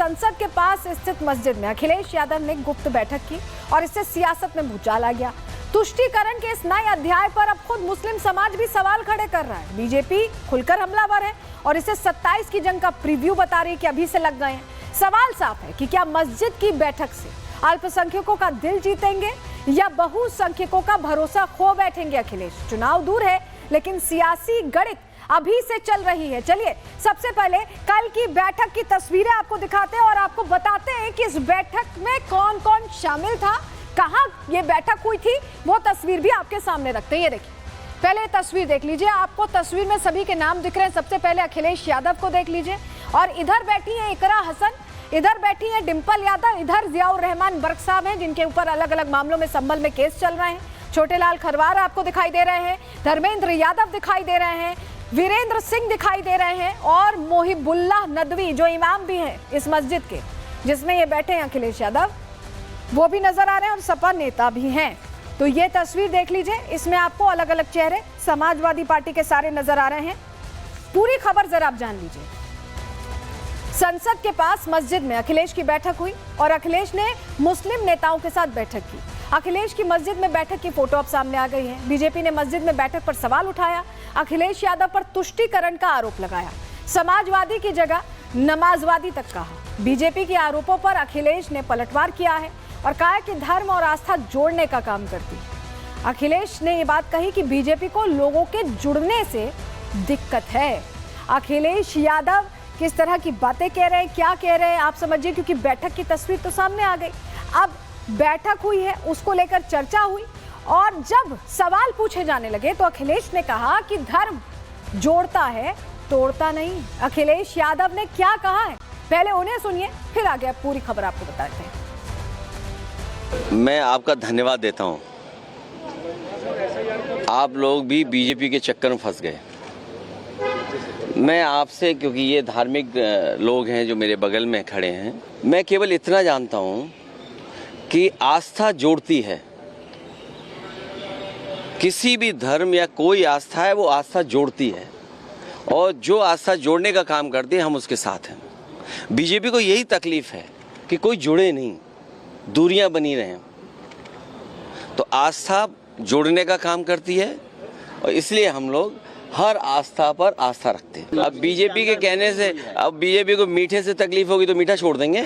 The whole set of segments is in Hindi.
संसद के पास स्थित मस्जिद में अखिलेश यादव ने गुप्त बैठक की और इससे सियासत में भूचाल आ गया। तुष्टीकरण के इस नए अध्याय पर अब खुद मुस्लिम समाज भी सवाल खड़े कर रहा है। बीजेपी खुलकर हमलावर है और इसे 27 की जंग का प्रीव्यू बता रही है कि अभी से लग गए हैं। सवाल साफ है कि क्या मस्जिद की बैठक से अल्पसंख्यकों का दिल जीतेंगे या बहुसंख्यकों का भरोसा खो बैठेंगे अखिलेश। चुनाव दूर है लेकिन सियासी गणित अभी से चल रही है। चलिए सबसे पहले कल की बैठक की तस्वीरें आपको दिखाते हैं और आपको बताते हैं कि इस बैठक में कौन कौन शामिल था, कहां ये बैठक हुई थी, वो तस्वीर भी आपके सामने रखते हैं। ये देखिए, पहले तस्वीर देख लीजिए। आपको तस्वीर में सभी के नाम दिख रहे हैं। सबसे पहले अखिलेश यादव को देख लीजिए और इधर बैठी है इकरा हसन, इधर बैठी है डिंपल यादव, इधर जियाउर रहमान बर्क साहब हैं जिनके ऊपर अलग अलग मामलों में संभल में केस चल रहे हैं। छोटेलाल खरवार आपको दिखाई दे रहे हैं, धर्मेंद्र यादव दिखाई दे रहे हैं, वीरेंद्र सिंह दिखाई दे रहे हैं और मोहिबुल्लाह नदवी जो इमाम भी हैं इस मस्जिद के जिसमें ये बैठे हैं अखिलेश यादव, वो भी नजर आ रहे हैं और सपा नेता भी हैं। तो ये तस्वीर देख लीजिए, इसमें आपको अलग अलग चेहरे समाजवादी पार्टी के सारे नजर आ रहे हैं। पूरी खबर जरा आप जान लीजिए। संसद के पास मस्जिद में अखिलेश की बैठक हुई और अखिलेश ने मुस्लिम नेताओं के साथ बैठक की। अखिलेश की मस्जिद में बैठक की फोटो अब सामने आ गई है। बीजेपी ने मस्जिद में बैठक पर सवाल उठाया, अखिलेश यादव पर तुष्टीकरण का आरोप लगाया, समाजवादी की जगह नमाजवादी तक कहा। बीजेपी के आरोपों पर अखिलेश ने पलटवार किया है और कहा कि धर्म और आस्था जोड़ने का काम करती है। अखिलेश ने ये बात कही कि बीजेपी को लोगों के जुड़ने से दिक्कत है। अखिलेश यादव किस तरह की बातें कह रहे हैं, क्या कह रहे हैं आप समझिए, क्योंकि बैठक की तस्वीर तो सामने आ गई। अब बैठक हुई है, उसको लेकर चर्चा हुई और जब सवाल पूछे जाने लगे तो अखिलेश ने कहा कि धर्म जोड़ता है, तोड़ता नहीं। अखिलेश यादव ने क्या कहा है, पहले उन्हें सुनिए, फिर आगे पूरी खबर आपको बताते हैं। मैं आपका धन्यवाद देता हूं। आप लोग भी बीजेपी के चक्कर में फंस गए। मैं आपसे, क्योंकि ये धार्मिक लोग हैं जो मेरे बगल में खड़े हैं, मैं केवल इतना जानता हूं कि आस्था जोड़ती है। किसी भी धर्म या कोई आस्था है वो आस्था जोड़ती है और जो आस्था जोड़ने का काम करती है हम उसके साथ हैं। बीजेपी को यही तकलीफ है कि कोई जुड़े नहीं, दूरियां बनी रहें। तो आस्था जोड़ने का काम करती है और इसलिए हम लोग हर आस्था पर आस्था रखते हैं। अब बीजेपी के कहने से, अब बीजेपी को मीठे से तकलीफ होगी तो मीठा छोड़ देंगे।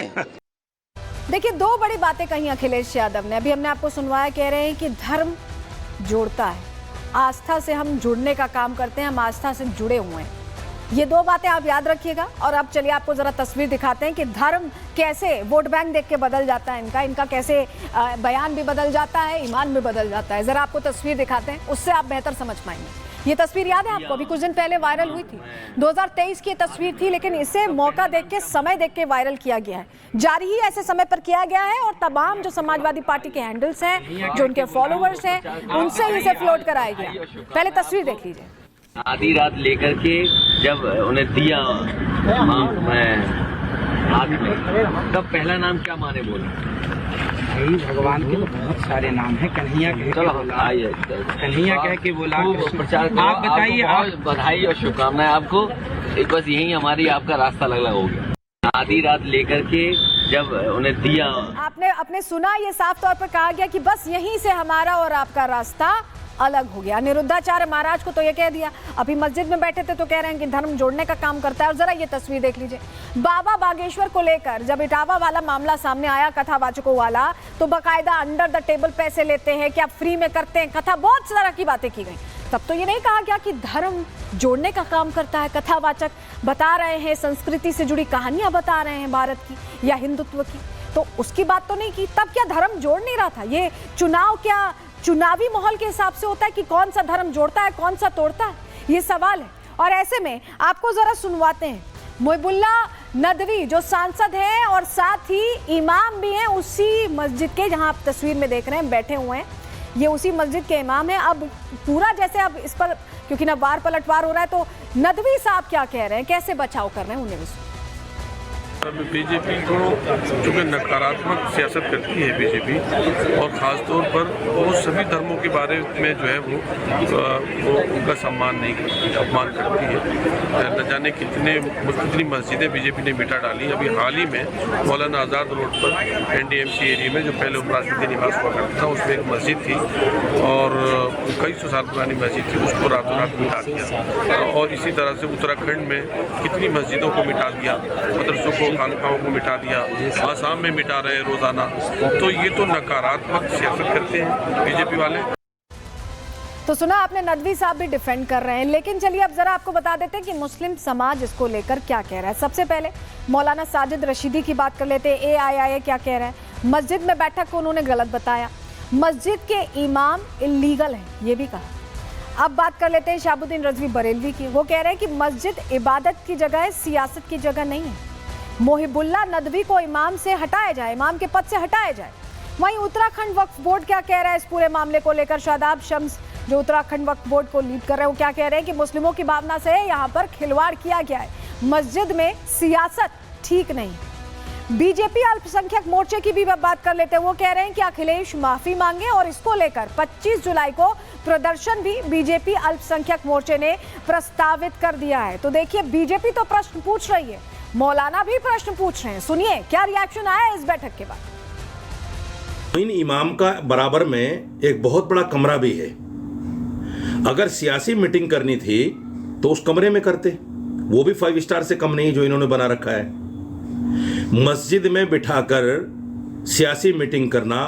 देखिए, दो बड़ी बातें कही अखिलेश यादव ने, अभी हमने आपको सुनवाया। कह रहे हैं कि धर्म जोड़ता है, आस्था से हम जुड़ने का काम करते हैं, हम आस्था से जुड़े हुए हैं। ये दो बातें आप याद रखिएगा। और अब चलिए आपको जरा तस्वीर दिखाते हैं कि धर्म कैसे वोट बैंक देख के बदल जाता है इनका कैसे बयान भी बदल जाता है, ईमान भी बदल जाता है। जरा आपको तस्वीर दिखाते हैं, उससे आप बेहतर समझ पाएंगे। ये तस्वीर याद है आपको, अभी कुछ दिन पहले वायरल हुई थी। 2023 की तस्वीर थी, लेकिन इसे मौका देख के, समय देख के वायरल किया गया है। जारी ही ऐसे समय पर किया गया है और तमाम जो समाजवादी पार्टी के हैंडल्स हैं, जो उनके फॉलोवर्स हैं, उनसे इसे फ्लोट कराया गया। पहले तस्वीर देख लीजिए। आधी रात लेकर के जब उन्हें दिया हाथ में, तब पहला नाम क्या माने बोला? यही भगवान के तो बहुत सारे नाम हैं। कन्हैया कह के बोला। आप बताइए, आप बधाई और शुभकामनाएं आपको। एक बस यही हमारी आपका रास्ता अलग अलग हो गया। आधी रात लेकर के जब उन्हें दिया, आपने सुना, ये साफ तौर पर कहा गया कि बस यहीं से हमारा और आपका रास्ता अलग हो गया। निरुद्धाचार्य महाराज को तो ये कह दिया। अभी मस्जिद में बैठे थे तो कह रहे हैं कि धर्म जोड़ने का काम करता है। और जरा ये तस्वीर देख लीजिए। बाबा बागेश्वर को लेकर जब इटावा वाला मामला सामने आया, कथावाचकों वाला, तो बकायदा अंडर द टेबल पैसे लेते हैं, क्या फ्री में करते हैं कथा, बहुत तरह की बातें की गई। तब तो ये नहीं कहा गया कि धर्म जोड़ने का काम करता है। कथावाचक बता रहे हैं, संस्कृति से जुड़ी कहानियां बता रहे हैं भारत की या हिंदुत्व की, तो उसकी बात तो नहीं की। तब क्या धर्म जोड़ नहीं रहा था? ये चुनाव क्या चुनावी माहौल के हिसाब से होता है कि कौन सा धर्म जोड़ता है, कौन सा तोड़ता है, ये सवाल है। और ऐसे में आपको जरा सुनवाते हैं मोहिबुल्लाह नदवी जो सांसद हैं और साथ ही इमाम भी हैं उसी मस्जिद के, जहां आप तस्वीर में देख रहे हैं बैठे हुए हैं, ये उसी मस्जिद के इमाम हैं। अब पूरा जैसे अब इस पर, क्योंकि ना वार पलटवार हो रहा है, तो नदवी साहब क्या कह रहे हैं, कैसे बचाव कर रहे हैं, उन्हें भी बीजेपी को चूँकि नकारात्मक सियासत करती है बीजेपी, और ख़ास तौर पर वो सभी धर्मों के बारे में जो है वो उनका सम्मान नहीं करती, अपमान करती है। न जाने कितनी मस्जिदें बीजेपी ने मिटा डाली। अभी हाल ही में मौलाना आज़ाद रोड पर एनडीएमसी एरिया में जो पहले उपराष्ट्रपति निवास हुआ करता था, उसमें एक मस्जिद थी और कई सौ साल पुरानी मस्जिद थी, उसको रातों रात मिटा दिया। और इसी तरह से उत्तराखंड में कितनी मस्जिदों को मिटा दिया, मदरसों को, खानकाहों को मिटा दिया, आसाम में मिटा रहे रोजाना। तो ये तो नकारात्मक सियासत करते हैं बीजेपी वाले। तो सुना आपने, नदवी साहब भी डिफेंड कर रहे हैं, लेकिन चलिए अब जरा आपको बता देते हैं कि मुस्लिम समाज इसको लेकर क्या कह रहा है। सबसे पहले मौलाना साजिद रशीदी की बात कर लेते हैं। AII क्या कह रहा है? मस्जिद में बैठक को उन्होंने गलत बताया, मस्जिद के इमाम इलीगल हैं, ये भी कहा। अब बात कर लेते हैं शहाबुद्दीन रजवी बरेलवी की। वो कह रहे हैं कि मस्जिद इबादत की जगह है, सियासत की जगह नहीं है। मोहिबुल्ला नदवी को इमाम से हटाया जाए, इमाम के पद से हटाया जाए। वहीं उत्तराखंड वक्फ बोर्ड क्या कह रहा है इस पूरे मामले को लेकर? शादाब शम्स जो उत्तराखंड वक्फ बोर्ड को लीड कर रहे हैं, वो क्या कह रहे हैं कि मुस्लिमों की भावना से यहाँ पर खिलवाड़ किया गया है, मस्जिद में सियासत ठीक नहीं। बीजेपी अल्पसंख्यक मोर्चे की भी बात कर लेते हैं। वो कह रहे हैं कि अखिलेश माफी मांगे और इसको लेकर 25 जुलाई को प्रदर्शन भी बीजेपी अल्पसंख्यक मोर्चे ने प्रस्तावित कर दिया है। तो देखिए, बीजेपी तो प्रश्न पूछ रही है, मौलाना भी प्रश्न पूछ रहे हैं। सुनिए क्या रिएक्शन आया इस बैठक के बाद। इन इमाम का बराबर में एक बहुत बड़ा कमरा भी है। अगर सियासी मीटिंग करनी थी तो उस कमरे में करते, वो भी 5 स्टार से कम नहीं जो इन्होंने बना रखा है। मस्जिद में बिठाकर सियासी मीटिंग करना,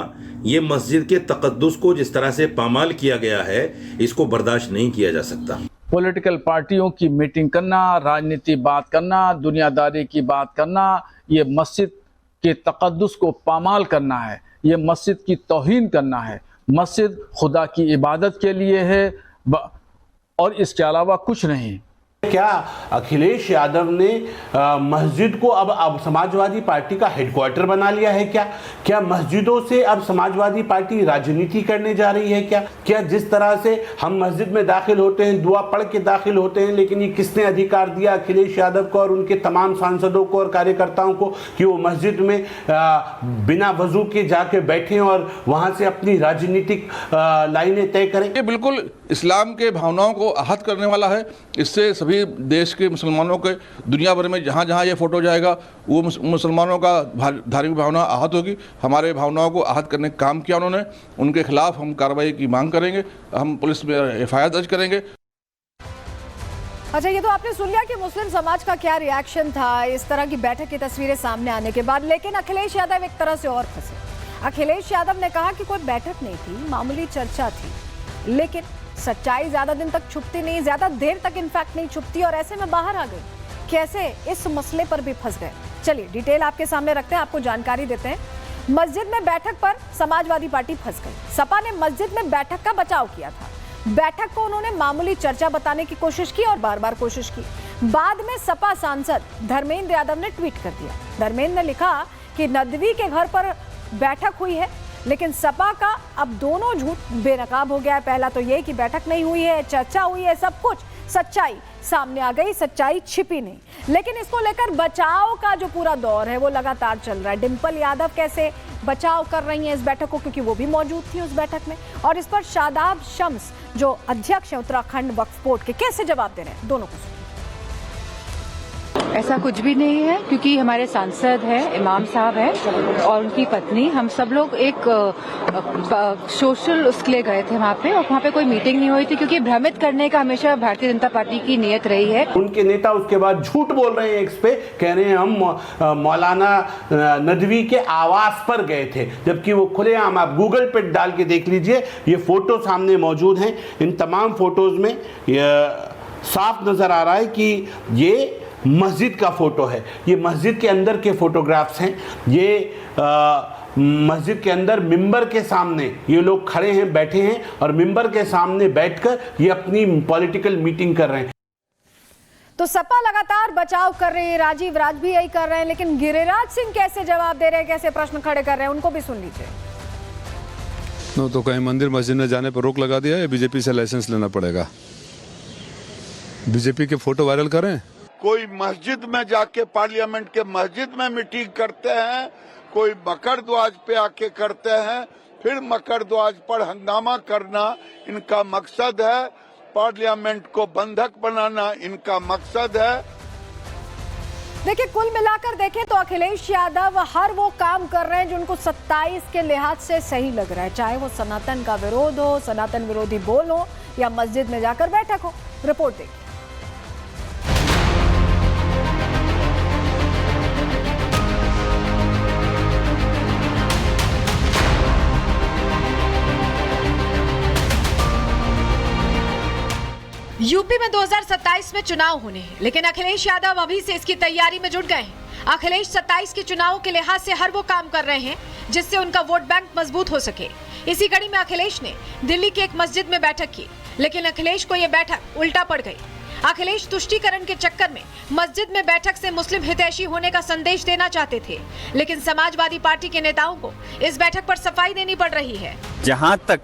ये मस्जिद के तकद्दुस को जिस तरह से पामाल किया गया है, इसको बर्दाश्त नहीं किया जा सकता। पॉलिटिकल पार्टियों की मीटिंग करना, राजनीति बात करना, दुनियादारी की बात करना, ये मस्जिद के तकद्दुस को पामाल करना है, ये मस्जिद की तौहीन करना है। मस्जिद खुदा की इबादत के लिए है और इसके अलावा कुछ नहीं। क्या अखिलेश यादव ने मस्जिद को अब समाजवादी पार्टी का हेडक्वार्टर बना लिया है? क्या मस्जिदों से अब समाजवादी पार्टी राजनीति करने जा रही है? क्या जिस तरह से हम मस्जिद में दाखिल होते हैं, दुआ पढ़ के दाखिल होते हैं, लेकिन ये किसने अधिकार दिया अखिलेश यादव को और उनके तमाम सांसदों को और कार्यकर्ताओं को कि वो मस्जिद में बिना वजू के जाके बैठें और वहां से अपनी राजनीतिक लाइनें तय करें? ये बिल्कुल इस्लाम के भावनाओं को आहत करने वाला है। इससे सभी देश के मुसलमानों के, दुनिया भर में जहाँ जहाँ ये फोटो जाएगा, वो मुसलमानों का धार्मिक भावना आहत होगी। हमारे भावनाओं को आहत करने का काम किया उन्होंने, उनके खिलाफ हम कार्रवाई की मांग करेंगे, हम पुलिस में FIR दर्ज करेंगे। अच्छा, ये तो आपने सुन लिया कि मुस्लिम समाज का क्या रिएक्शन था इस तरह की बैठक की तस्वीरें सामने आने के बाद। लेकिन अखिलेश यादव एक तरह से और फंसे। अखिलेश यादव ने कहा कि कोई बैठक नहीं थी, मामूली चर्चा थी, लेकिन सच्चाई ज्यादा दिन तक छुपती नहीं, ज्यादा देर तक इनफैक्ट नहीं छुपती, और ऐसे में बाहर आ गई। कैसे इस मसले पर भी फंस गए, चलिए डिटेल आपके सामने रखते हैं, आपको जानकारी देते हैं। मस्जिद में बैठक पर समाजवादी पार्टी फंस गई। सपा ने मस्जिद में बैठक का बचाव किया था। बैठक को उन्होंने मामूली चर्चा बताने की कोशिश की और बार बार कोशिश की। बाद में सपा सांसद धर्मेंद्र यादव ने ट्वीट कर दिया। धर्मेंद्र ने लिखा कि नदवी के घर पर बैठक हुई है, लेकिन सपा का अब दोनों झूठ बेनकाब हो गया है। पहला तो ये कि बैठक नहीं हुई है, चर्चा हुई है, सब कुछ सच्चाई सामने आ गई, सच्चाई छिपी नहीं। लेकिन इसको लेकर बचाव का जो पूरा दौर है वो लगातार चल रहा है। डिंपल यादव कैसे बचाव कर रही हैं इस बैठक को, क्योंकि वो भी मौजूद थी उस बैठक में, और इस पर शादाब शम्स जो अध्यक्ष है उत्तराखंड वक्फ बोर्ड के, कैसे जवाब दे रहे हैं, दोनों को। ऐसा कुछ भी नहीं है, क्योंकि हमारे सांसद हैं, इमाम साहब हैं और उनकी पत्नी, हम सब लोग एक सोशल उसके लिए गए थे वहाँ पे, और वहाँ पे कोई मीटिंग नहीं हुई थी, क्योंकि भ्रमित करने का हमेशा भारतीय जनता पार्टी की नीयत रही है। उनके नेता उसके बाद झूठ बोल रहे हैं, एक्स पे कह रहे हैं हम मौलाना नदवी के आवास पर गए थे, जबकि वो खुलेआम, आप गूगल पे डाल के देख लीजिए, ये फोटो सामने मौजूद हैं। इन तमाम फोटोज में साफ नजर आ रहा है कि ये मस्जिद का फोटो है, ये मस्जिद के अंदर के फोटोग्राफ्स हैं। ये मस्जिद के अंदर मिंबर के सामने ये लोग खड़े हैं, बैठे हैं, और मिंबर के सामने बैठकर ये अपनी पॉलिटिकल मीटिंग कर रहे हैं। तो सपा लगातार बचाव कर रही है, राजीव राज भी यही कर रहे हैं, लेकिन गिरिराज सिंह कैसे जवाब दे रहे हैं, कैसे प्रश्न खड़े कर रहे हैं, उनको भी सुन लीजिए। तो कहीं मंदिर मस्जिद में जाने पर रोक लगा दिया है, बीजेपी से लाइसेंस लेना पड़ेगा। बीजेपी के फोटो वायरल करें, कोई मस्जिद में जाके पार्लियामेंट के मस्जिद में मीटिंग करते हैं, कोई मकर ध्वज पे आके करते हैं, फिर मकर ध्वज पर हंगामा करना इनका मकसद है। पार्लियामेंट को बंधक बनाना इनका मकसद है। देखिए, कुल मिलाकर देखें तो अखिलेश यादव हर वो काम कर रहे हैं जो उनको 27 के लिहाज से सही लग रहा है, चाहे वो सनातन का विरोध हो, सनातन विरोधी बोल हो या मस्जिद में जाकर बैठक हो। रिपोर्ट देखिए। यूपी में 2027 में चुनाव होने हैं, लेकिन अखिलेश यादव अभी से इसकी तैयारी में जुट गए हैं। अखिलेश 27 के चुनाव के लिहाज से हर वो काम कर रहे हैं जिससे उनका वोट बैंक मजबूत हो सके। इसी कड़ी में अखिलेश ने दिल्ली की एक मस्जिद में बैठक की, लेकिन अखिलेश को यह बैठक उल्टा पड़ गई। अखिलेश तुष्टीकरण के चक्कर में मस्जिद में बैठक से मुस्लिम हितैषी होने का संदेश देना चाहते थे, लेकिन समाजवादी पार्टी के नेताओं को इस बैठक पर सफाई देनी पड़ रही है। जहाँ तक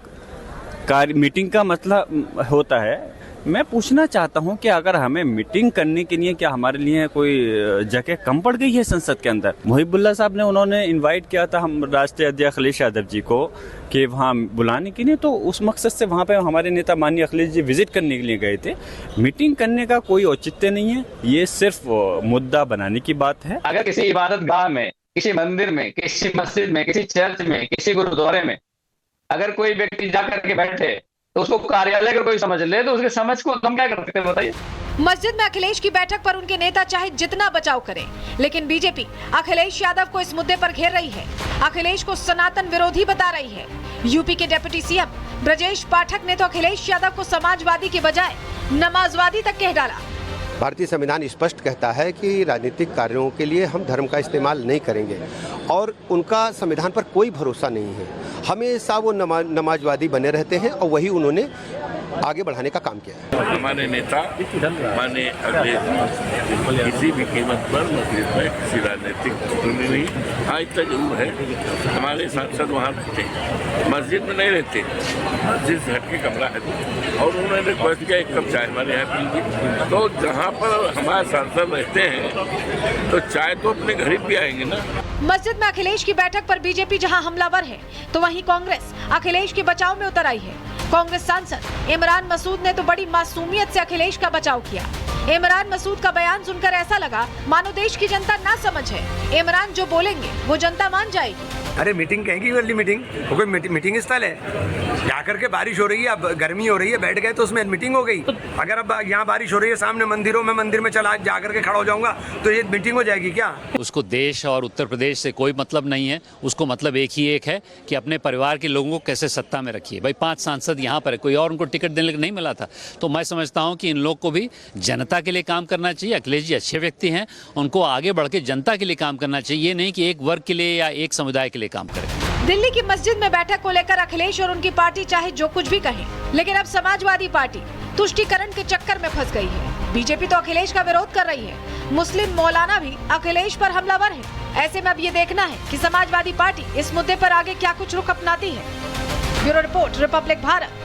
मीटिंग का मतलब होता है, मैं पूछना चाहता हूं कि अगर हमें मीटिंग करने के लिए क्या हमारे लिए कोई जगह कम पड़ गई है संसद के अंदर? मुहिबुल्लाह साहब ने उन्होंने इनवाइट किया था हम राष्ट्रीय अध्यक्ष अखिलेश यादव जी को कि वहाँ बुलाने के लिए, तो उस मकसद से वहाँ पे हमारे नेता माननीय अखिलेश जी विजिट करने के लिए गए थे। मीटिंग करने का कोई औचित्य नहीं है, ये सिर्फ मुद्दा बनाने की बात है। अगर किसी इबादत गाह में, किसी मंदिर में, किसी मस्जिद में, किसी चर्च में, किसी गुरुद्वारे में अगर कोई व्यक्ति जाकर के बैठे तो उसको कार्यालय अगर कोई समझ ले तो उसके समझ को हम क्या कर सकते हैं बताइए। मस्जिद में अखिलेश की बैठक पर उनके नेता चाहे जितना बचाव करें, लेकिन बीजेपी अखिलेश यादव को इस मुद्दे पर घेर रही है। अखिलेश को सनातन विरोधी बता रही है। यूपी के डिप्टी सीएम ब्रजेश पाठक ने तो अखिलेश यादव को समाजवादी के बजाय नमाजवादी तक कह डाला। भारतीय संविधान स्पष्ट कहता है कि राजनीतिक कार्यों के लिए हम धर्म का इस्तेमाल नहीं करेंगे और उनका संविधान पर कोई भरोसा नहीं है। हमेशा वो नमाजवादी बने रहते हैं और वही उन्होंने आगे बढ़ाने का काम किया है। हमारे नेता माने अगले किसी भी कीमत पर मस्जिद में किसी राजनीतिक नहीं हुई। हाँ, इतना जरूर है हमारे सांसद वहाँ रहते हैं, मस्जिद में नहीं रहते, मस्जिद से हटके कमरा है और उन्होंने रिक्वेस्ट किया एक कप चाय हमारे यहाँ पीजिए। तो जहाँ पर हमारे सांसद रहते हैं तो चाय तो अपने घर ही पी आएंगे ना। मस्जिद में अखिलेश की बैठक पर बीजेपी जहां हमलावर है, तो वहीं कांग्रेस अखिलेश के बचाव में उतर आई है। कांग्रेस सांसद इमरान मसूद ने तो बड़ी मासूमियत से अखिलेश का बचाव किया। इमरान मसूद का बयान सुनकर ऐसा लगा मानो देश की जनता ना समझ है। इमरान जो बोलेंगे वो जनता मान जाएगी। अरे मीटिंग कहेंगी वाली मीटिंग, वो कोई मीटिंग स्थल है? जाकर के बारिश हो रही है, अब गर्मी हो रही है, बैठ गए तो उसमें मीटिंग हो गई। अगर अब यहाँ बारिश हो रही है सामने मंदिर में चला जाकर के खड़ा हो जाऊंगा तो ये मीटिंग हो जाएगी क्या? उसको देश और उत्तर प्रदेश से कोई मतलब नहीं है। उसको मतलब एक ही एक है कि अपने परिवार के लोगों को कैसे सत्ता में रखिए। भाई 5 सांसद यहाँ पर है, कोई और उनको टिकट देने नहीं मिला था, तो मैं समझता हूँ कि इन लोग को भी जनता के लिए काम करना चाहिए। अखिलेश जी अच्छे व्यक्ति हैं, उनको आगे बढ़ के जनता के लिए काम करना चाहिए, नहीं कि एक वर्ग के लिए या एक समुदाय के लिए काम करें। दिल्ली की मस्जिद में बैठक को लेकर अखिलेश और उनकी पार्टी चाहे जो कुछ भी कहे, लेकिन अब समाजवादी पार्टी तुष्टीकरण के चक्कर में फंस गई है। बीजेपी तो अखिलेश का विरोध कर रही है, मुस्लिम मौलाना भी अखिलेश पर हमलावर है। ऐसे में अब ये देखना है कि समाजवादी पार्टी इस मुद्दे पर आगे क्या कुछ रुख अपनाती है। Bureau report, Republic Bharat.